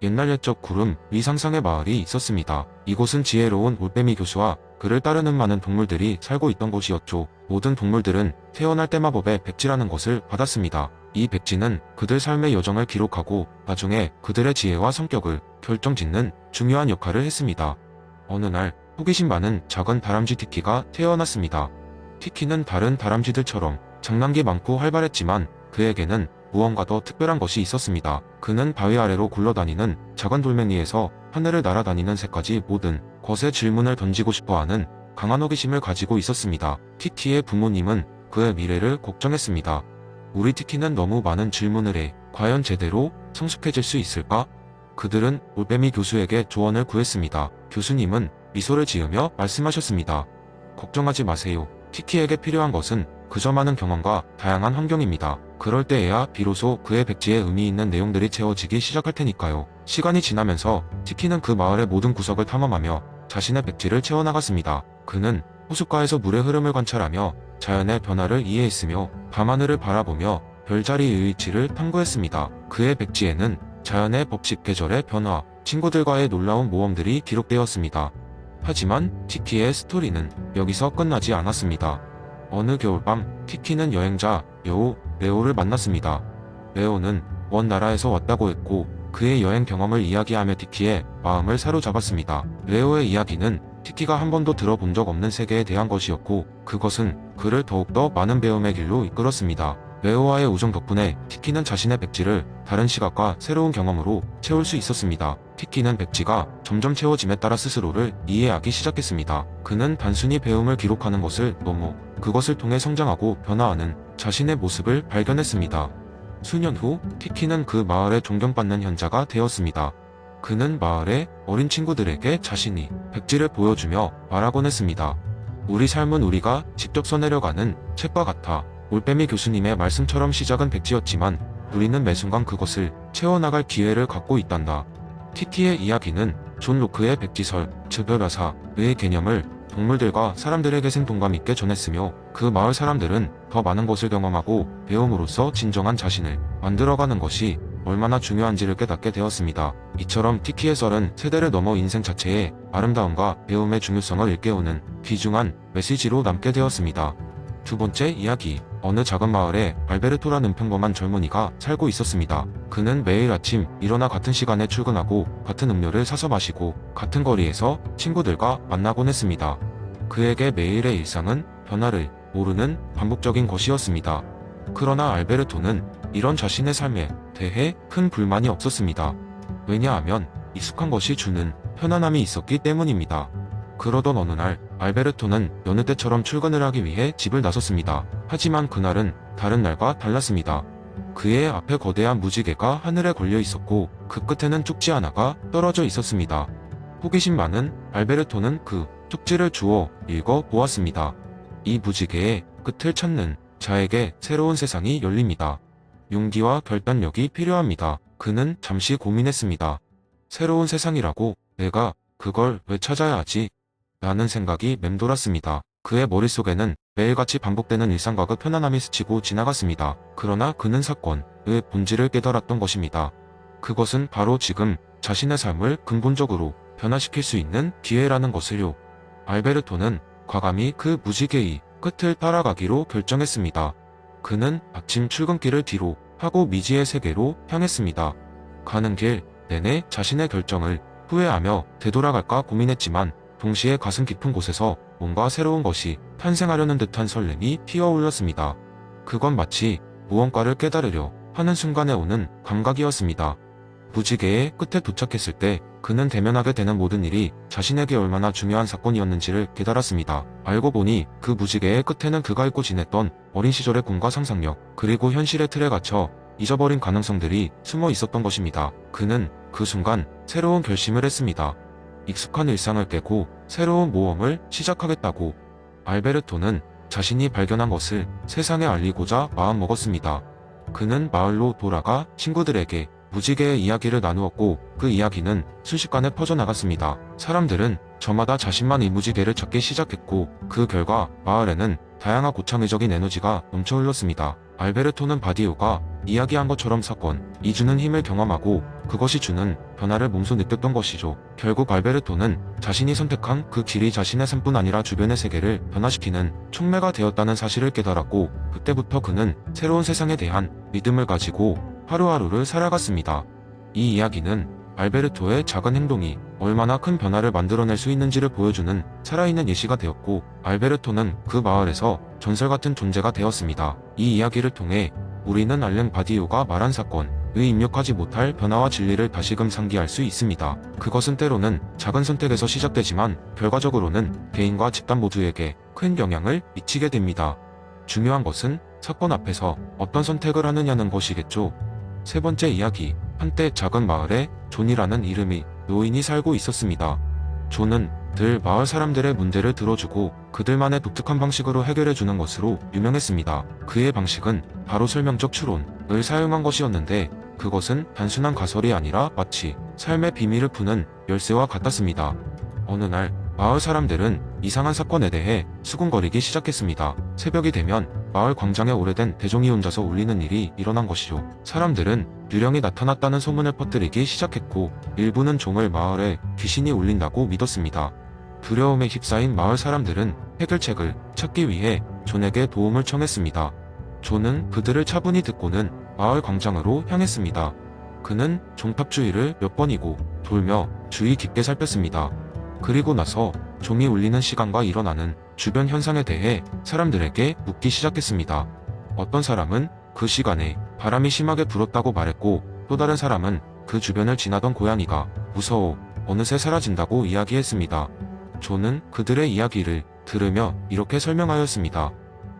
옛날 옛적 구름 위 상상의 마을이 있었습니다. 이곳은 지혜로운 올빼미 교수와 그를 따르는 많은 동물들이 살고 있던 곳이었죠. 모든 동물들은 태어날 때 마법의 백지라는 것을 받았습니다. 이 백지는 그들 삶의 여정을 기록하고 나중에 그들의 지혜와 성격을 결정짓는 중요한 역할을 했습니다. 어느 날 호기심 많은 작은 다람쥐 티키가 태어났습니다. 티키는 다른 다람쥐들처럼 장난기 많고 활발했지만 그에게는 무언가 더 특별한 것이 있었습니다. 그는 바위 아래로 굴러다니는 작은 돌멩이에서 하늘을 날아다니는 새까지 모든 것에 질문을 던지고 싶어하는 강한 호기심을 가지고 있었습니다. 티키의 부모님은 그의 미래를 걱정했습니다. 우리 티키는 너무 많은 질문을 해 과연 제대로 성숙해질 수 있을까? 그들은 올빼미 교수에게 조언을 구했습니다. 교수님은 미소를 지으며 말씀하셨습니다. 걱정하지 마세요. 티키에게 필요한 것은 그저 많은 경험과 다양한 환경입니다. 그럴 때에야 비로소 그의 백지에 의미 있는 내용들이 채워지기 시작할 테니까요. 시간이 지나면서 티키는 그 마을의 모든 구석을 탐험하며 자신의 백지를 채워나갔습니다. 그는 호숫가에서 물의 흐름을 관찰하며 자연의 변화를 이해했으며 밤하늘을 바라보며 별자리의 위치를 탐구했습니다. 그의 백지에는 자연의 법칙, 계절의 변화, 친구들과의 놀라운 모험들이 기록되었습니다. 하지만 티키의 스토리는 여기서 끝나지 않았습니다. 어느 겨울밤 티키는 여행자 여우 레오를 만났습니다. 레오는 먼 나라에서 왔다고 했고 그의 여행 경험을 이야기하며 티키의 마음을 사로잡았습니다. 레오의 이야기는 티키가 한 번도 들어본 적 없는 세계에 대한 것이었고 그것은 그를 더욱더 많은 배움의 길로 이끌었습니다. 레오와의 우정 덕분에 티키는 자신의 백지를 다른 시각과 새로운 경험으로 채울 수 있었습니다. 티키는 백지가 점점 채워짐에 따라 스스로를 이해하기 시작했습니다. 그는 단순히 배움을 기록하는 것을 넘어 그것을 통해 성장하고 변화하는 자신의 모습을 발견했습니다. 수년 후 티키는 그 마을에 존경받는 현자가 되었습니다. 그는 마을의 어린 친구들에게 자신이 백지를 보여주며 말하곤 했습니다. 우리 삶은 우리가 직접 써내려가는 책과 같아. 올빼미 교수님의 말씀처럼 시작은 백지였지만 우리는 매 순간 그것을 채워나갈 기회를 갖고 있단다. 티키의 이야기는 존 로크의 백지설, 즉별가사의 개념을 동물들과 사람들에게 생동감 있게 전했으며 그 마을 사람들은 더 많은 것을 경험하고 배움으로써 진정한 자신을 만들어가는 것이 얼마나 중요한지를 깨닫게 되었습니다. 이처럼 티키의 썰은 세대를 넘어 인생 자체의 아름다움과 배움의 중요성을 일깨우는 귀중한 메시지로 남게 되었습니다. 두 번째 이야기. 어느 작은 마을에 알베르토라는 평범한 젊은이가 살고 있었습니다. 그는 매일 아침 일어나 같은 시간에 출근하고 같은 음료를 사서 마시고 같은 거리에서 친구들과 만나곤 했습니다. 그에게 매일의 일상은 변화를 모르는 반복적인 것이었습니다. 그러나 알베르토는 이런 자신의 삶에 대해 큰 불만이 없었습니다. 왜냐하면 익숙한 것이 주는 편안함이 있었기 때문입니다. 그러던 어느 날 알베르토는 여느 때처럼 출근을 하기 위해 집을 나섰습니다. 하지만 그날은 다른 날과 달랐습니다. 그의 앞에 거대한 무지개가 하늘에 걸려 있었고 그 끝에는 쪽지 하나가 떨어져 있었습니다. 호기심 많은 알베르토는 그 쪽지를 주워 읽어 보았습니다. 이 무지개의 끝을 찾는 자에게 새로운 세상이 열립니다. 용기와 결단력이 필요합니다. 그는 잠시 고민했습니다. 새로운 세상이라고 내가 그걸 왜 찾아야 하지? 라는 생각이 맴돌았습니다. 그의 머릿속에는 매일같이 반복되는 일상과 그 편안함이 스치고 지나갔습니다. 그러나 그는 사건의 본질을 깨달았던 것입니다. 그것은 바로 지금 자신의 삶을 근본적으로 변화시킬 수 있는 기회라는 것을요. 알베르토는 과감히 그 무지개의 끝을 따라가기로 결정했습니다. 그는 아침 출근길을 뒤로 하고 미지의 세계로 향했습니다. 가는 길 내내 자신의 결정을 후회하며 되돌아갈까 고민했지만 동시에 가슴 깊은 곳에서 뭔가 새로운 것이 탄생하려는 듯한 설렘이 피어올랐습니다. 그건 마치 무언가를 깨달으려 하는 순간에 오는 감각이었습니다. 무지개의 끝에 도착했을 때 그는 대면하게 되는 모든 일이 자신에게 얼마나 중요한 사건이었는지를 깨달았습니다. 알고 보니 그 무지개의 끝에는 그가 잊고 지냈던 어린 시절의 꿈과 상상력, 그리고 현실의 틀에 갇혀 잊어버린 가능성들이 숨어 있었던 것입니다. 그는 그 순간 새로운 결심을 했습니다. 익숙한 일상을 깨고 새로운 모험을 시작하겠다고. 알베르토는 자신이 발견한 것을 세상에 알리고자 마음먹었습니다. 그는 마을로 돌아가 친구들에게 무지개의 이야기를 나누었고 그 이야기는 순식간에 퍼져나갔습니다. 사람들은 저마다 자신만의 무지개를 찾기 시작했고 그 결과 마을에는 다양하고 창의적인 에너지가 넘쳐 흘렀습니다. 알베르토는 바디오가 이야기한 것처럼 사건, 이주는 힘을 경험하고 그것이 주는 변화를 몸소 느꼈던 것이죠. 결국 알베르토는 자신이 선택한 그 길이 자신의 삶뿐 아니라 주변의 세계를 변화시키는 촉매가 되었다는 사실을 깨달았고, 그때부터 그는 새로운 세상에 대한 믿음을 가지고 하루하루를 살아갔습니다. 이 이야기는 알베르토의 작은 행동이 얼마나 큰 변화를 만들어낼 수 있는지를 보여주는 살아있는 예시가 되었고, 알베르토는 그 마을에서 전설 같은 존재가 되었습니다. 이 이야기를 통해 우리는 알랭 바디오가 말한 사건의 입력하지 못할 변화와 진리를 다시금 상기할 수 있습니다. 그것은 때로는 작은 선택에서 시작되지만 결과적으로는 개인과 집단 모두에게 큰 영향을 미치게 됩니다. 중요한 것은 사건 앞에서 어떤 선택을 하느냐는 것이겠죠. 세 번째 이야기, 한때 작은 마을에 존이라는 이름의 노인이 살고 있었습니다. 존은 늘 마을 사람들의 문제를 들어주고 그들만의 독특한 방식으로 해결해주는 것으로 유명했습니다. 그의 방식은 바로 설명적 추론을 사용한 것이었는데, 그것은 단순한 가설이 아니라 마치 삶의 비밀을 푸는 열쇠와 같았습니다. 어느 날 마을 사람들은 이상한 사건에 대해 수군거리기 시작했습니다. 새벽이 되면 마을 광장에 오래된 대종이 혼자서 울리는 일이 일어난 것이죠. 사람들은 유령이 나타났다는 소문을 퍼뜨리기 시작했고, 일부는 종을 마을에 귀신이 울린다고 믿었습니다. 두려움에 휩싸인 마을 사람들은 해결책을 찾기 위해 존에게 도움을 청했습니다. 존은 그들을 차분히 듣고는 마을 광장으로 향했습니다. 그는 종탑 주위를 몇 번이고 돌며 주의 깊게 살폈습니다. 그리고 나서 종이 울리는 시간과 일어나는 주변 현상에 대해 사람들에게 묻기 시작했습니다. 어떤 사람은 그 시간에 바람이 심하게 불었다고 말했고, 또 다른 사람은 그 주변을 지나던 고양이가 무서워 어느새 사라진다고 이야기했습니다. 존은 그들의 이야기를 들으며 이렇게 설명하였습니다.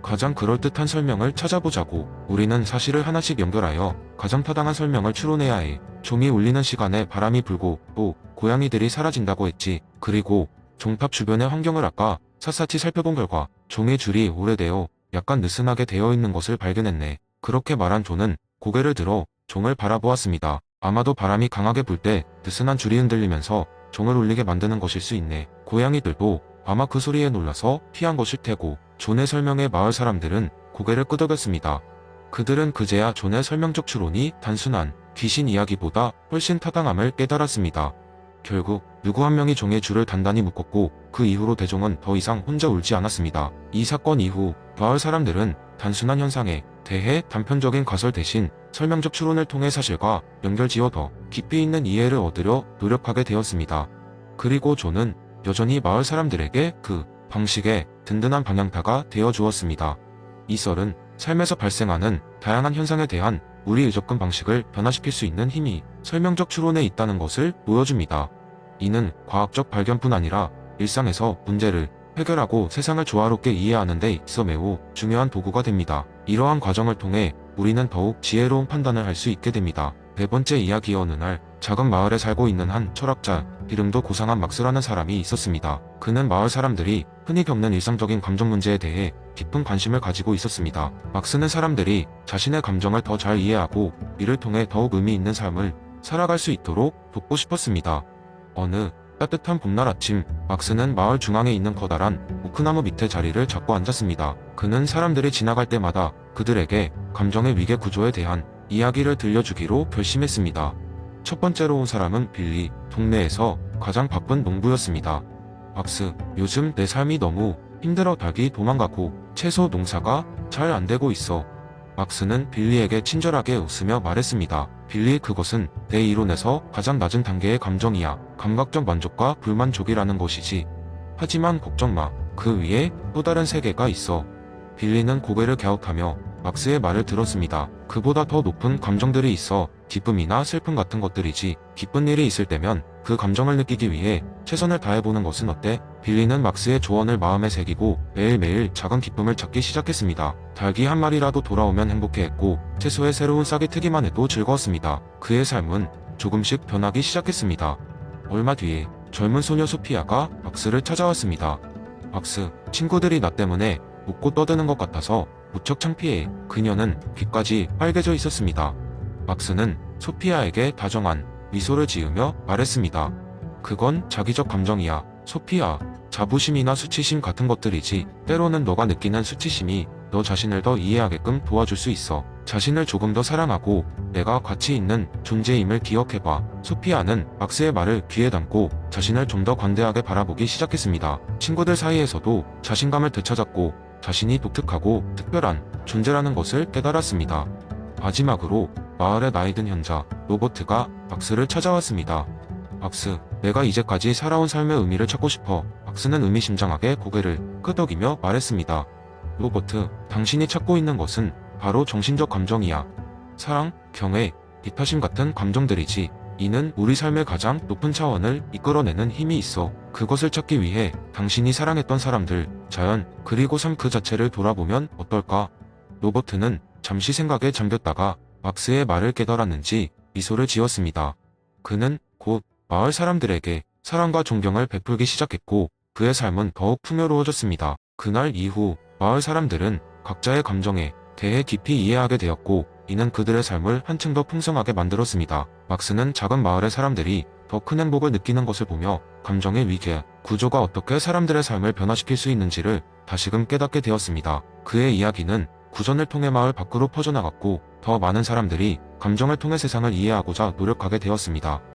가장 그럴듯한 설명을 찾아보자고. 우리는 사실을 하나씩 연결하여 가장 타당한 설명을 추론해야 해. 종이 울리는 시간에 바람이 불고 또 고양이들이 사라진다고 했지. 그리고 종탑 주변의 환경을 아까 샅샅이 살펴본 결과 종의 줄이 오래되어 약간 느슨하게 되어 있는 것을 발견했네. 그렇게 말한 존은 고개를 들어 종을 바라보았습니다. 아마도 바람이 강하게 불 때 느슨한 줄이 흔들리면서 종을 울리게 만드는 것일 수 있네. 고양이들도 아마 그 소리에 놀라서 피한 것일 테고. 존의 설명에 마을 사람들은 고개를 끄덕였습니다. 그들은 그제야 존의 설명적 추론이 단순한 귀신 이야기보다 훨씬 타당함을 깨달았습니다. 결국 누구 한 명이 종의 줄을 단단히 묶었고, 그 이후로 대종은 더 이상 혼자 울지 않았습니다. 이 사건 이후 마을 사람들은 단순한 현상에 대해 단편적인 가설 대신 설명적 추론을 통해 사실과 연결지어 더 깊이 있는 이해를 얻으려 노력하게 되었습니다. 그리고 존은 여전히 마을 사람들에게 그 방식의 든든한 방향타가 되어 주었습니다. 이 썰은 삶에서 발생하는 다양한 현상에 대한 우리 의접근 방식을 변화시킬 수 있는 힘이 설명적 추론에 있다는 것을 보여줍니다. 이는 과학적 발견뿐 아니라 일상에서 문제를 해결하고 세상을 조화롭게 이해하는 데 있어 매우 중요한 도구가 됩니다. 이러한 과정을 통해 우리는 더욱 지혜로운 판단을 할 수 있게 됩니다. 네 번째 이야기. 어느 날 작은 마을에 살고 있는 한 철학자, 이름도 고상한 막스라는 사람이 있었습니다. 그는 마을 사람들이 흔히 겪는 일상적인 감정 문제에 대해 깊은 관심을 가지고 있었습니다. 막스는 사람들이 자신의 감정을 더 잘 이해하고 이를 통해 더욱 의미 있는 삶을 살아갈 수 있도록 돕고 싶었습니다. 어느 따뜻한 봄날 아침, 막스는 마을 중앙에 있는 커다란 오크나무 밑에 자리를 잡고 앉았습니다. 그는 사람들이 지나갈 때마다 그들에게 감정의 위계 구조에 대한 이야기를 들려주기로 결심했습니다. 첫 번째로 온 사람은 빌리, 동네에서 가장 바쁜 농부였습니다. 막스, 요즘 내 삶이 너무 힘들어. 닭이 도망가고 채소 농사가 잘 안 되고 있어. 막스는 빌리에게 친절하게 웃으며 말했습니다. 빌리, 그것은 내 이론에서 가장 낮은 단계의 감정이야. 감각적 만족과 불만족이라는 것이지. 하지만 걱정 마. 그 위에 또 다른 세계가 있어. 빌리는 고개를 갸웃하며 막스의 말을 들었습니다. 그보다 더 높은 감정들이 있어. 기쁨이나 슬픔 같은 것들이지. 기쁜 일이 있을 때면 그 감정을 느끼기 위해 최선을 다해보는 것은 어때? 빌리는 막스의 조언을 마음에 새기고 매일매일 작은 기쁨을 찾기 시작했습니다. 닭이 한 마리라도 돌아오면 행복해했고, 채소의 새로운 싹이 트기만 해도 즐거웠습니다. 그의 삶은 조금씩 변하기 시작했습니다. 얼마 뒤에 젊은 소녀 소피아가 막스를 찾아왔습니다. 막스, 친구들이 나 때문에 웃고 떠드는 것 같아서 무척 창피해. 그녀는 귀까지 빨개져 있었습니다. 막스는 소피아에게 다정한 미소를 지으며 말했습니다. 그건 자기적 감정이야. 소피아, 자부심이나 수치심 같은 것들이지. 때로는 너가 느끼는 수치심이 너 자신을 더 이해하게끔 도와줄 수 있어. 자신을 조금 더 사랑하고 내가 가치 있는 존재임을 기억해봐. 소피아는 막스의 말을 귀에 담고 자신을 좀 더 관대하게 바라보기 시작했습니다. 친구들 사이에서도 자신감을 되찾았고 자신이 독특하고 특별한 존재라는 것을 깨달았습니다. 마지막으로 마을의 나이든 현자 로버트가 박스를 찾아왔습니다. 박스, 내가 이제까지 살아온 삶의 의미를 찾고 싶어. 박스는 의미심장하게 고개를 끄덕이며 말했습니다. 로버트, 당신이 찾고 있는 것은 바로 정신적 감정이야. 사랑, 경애, 기타심 같은 감정들이지. 이는 우리 삶의 가장 높은 차원을 이끌어내는 힘이 있어. 그것을 찾기 위해 당신이 사랑했던 사람들, 자연, 그리고 삶 그 자체를 돌아보면 어떨까? 로버트는 잠시 생각에 잠겼다가 박스의 말을 깨달았는지 미소를 지었습니다. 그는 곧 마을 사람들에게 사랑과 존경을 베풀기 시작했고 그의 삶은 더욱 풍요로워졌습니다. 그날 이후 마을 사람들은 각자의 감정에 대해 깊이 이해하게 되었고 이는 그들의 삶을 한층 더 풍성하게 만들었습니다. 막스는 작은 마을의 사람들이 더 큰 행복을 느끼는 것을 보며 감정의 위계, 구조가 어떻게 사람들의 삶을 변화시킬 수 있는지를 다시금 깨닫게 되었습니다. 그의 이야기는 구전을 통해 마을 밖으로 퍼져나갔고 더 많은 사람들이 감정을 통해 세상을 이해하고자 노력하게 되었습니다.